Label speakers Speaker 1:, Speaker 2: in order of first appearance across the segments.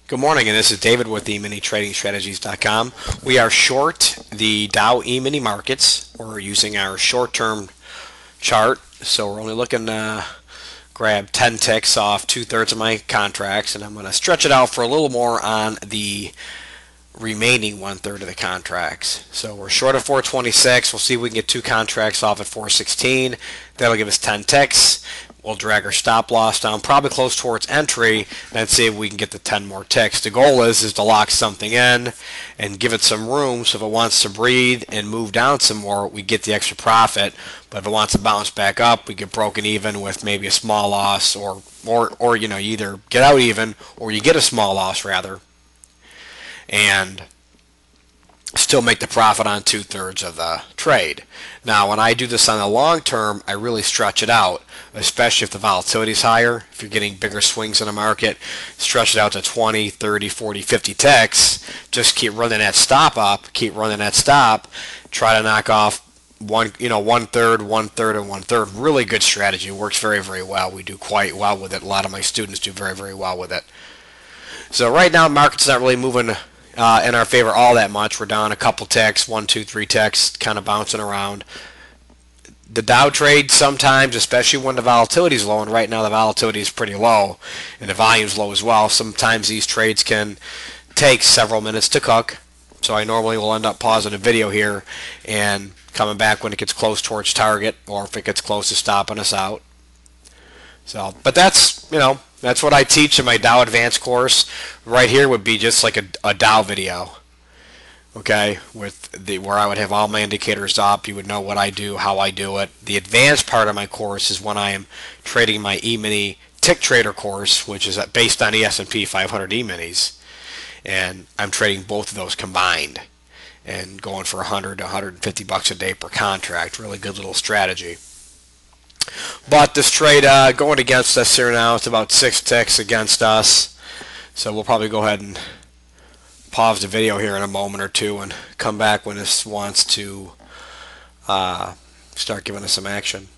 Speaker 1: Good morning, and this is David with the MiniTradingStrategies.com. We are short the Dow E-mini markets. We're using our short-term chart, so we're only looking to grab 10 ticks off 2/3 of my contracts, and I'm going to stretch it out for a little more on the remaining 1/3 of the contracts. So we're short at 426. We'll see if we can get 2 contracts off at 416. That'll give us 10 ticks. We'll drag our stop loss down probably close towards entry, and see if we can get the 10 more ticks. The goal is to lock something in and give it some room, so if it wants to breathe and move down some more, we get the extra profit. But if it wants to bounce back up, we get broken even with maybe a small loss, or you either get out even or you get a small loss rather, and still make the profit on 2/3 of the trade. Now, when I do this on the long term, I really stretch it out, especially if the volatility is higher. If you're getting bigger swings in the market, stretch it out to 20, 30, 40, 50 ticks. Just keep running that stop up, keep running that stop. Try to knock off one third, and 1/3. Really good strategy. Works very, very well. We do quite well with it. A lot of my students do very, very well with it. So right now, the market's not really moving in our favor all that much. We're down a couple ticks, 1, 2, 3 ticks, kind of bouncing around. The Dow trade sometimes, especially when the volatility is low, and right now the volatility is pretty low and the volume is low as well, sometimes these trades can take several minutes to cook. So I normally will end up pausing the video here and coming back when it gets close towards target, or if it gets close to stopping us out. So, but that's what I teach in my Dow Advanced course. Right here would be just like a Dow video, okay, with where I would have all my indicators up. You would know what I do, how I do it. The advanced part of my course is when I am trading my E-mini tick trader course, which is based on the S&P 500 E-minis, and I'm trading both of those combined and going for 100 to 150 bucks a day per contract. Really good little strategy. But this trade going against us here now, it's about 6 ticks against us. So we'll probably go ahead and pause the video here in a moment or two and come back when this wants to start giving us some action.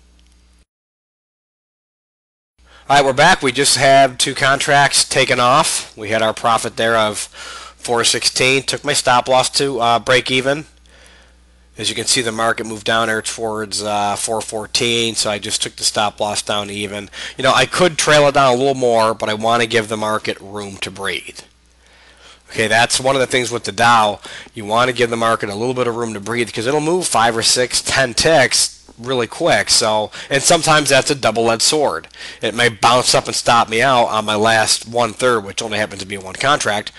Speaker 1: Alright, we're back. We just had 2 contracts taken off. We had our profit there of 416. Took my stop loss to break even. As you can see, the market moved down there towards 414, so I just took the stop loss down to even. I could trail it down a little more, but I want to give the market room to breathe. Okay, that's one of the things with the Dow. You want to give the market a little bit of room to breathe, because it'll move 5 or 6, 10 ticks really quick. So, and sometimes that's a double-edged sword. It may bounce up and stop me out on my last 1/3, which only happens to be 1 contract.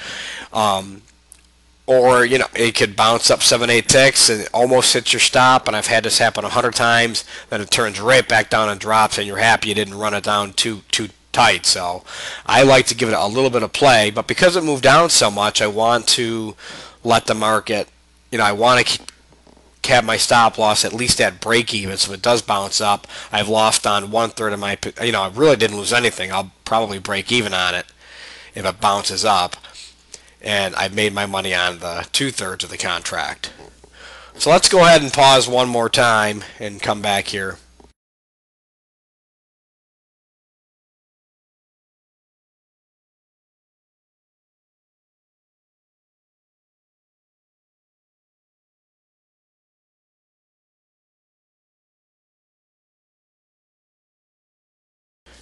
Speaker 1: Or, it could bounce up 7, 8 ticks and almost hits your stop, and I've had this happen 100 times. Then it turns right back down and drops, and you're happy you didn't run it down too tight. So I like to give it a little bit of play, but because it moved down so much, I want to let the market, I want to have my stop loss at least at break even, so if it does bounce up, I've lost on 1/3 of my, I really didn't lose anything. I'll probably break even on it if it bounces up. And I've made my money on the 2/3 of the contract. So let's go ahead and pause one more time and come back here.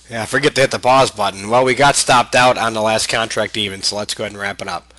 Speaker 1: Yeah, forget to hit the pause button. Well, we got stopped out on the last contract even, so let's go ahead and wrap it up.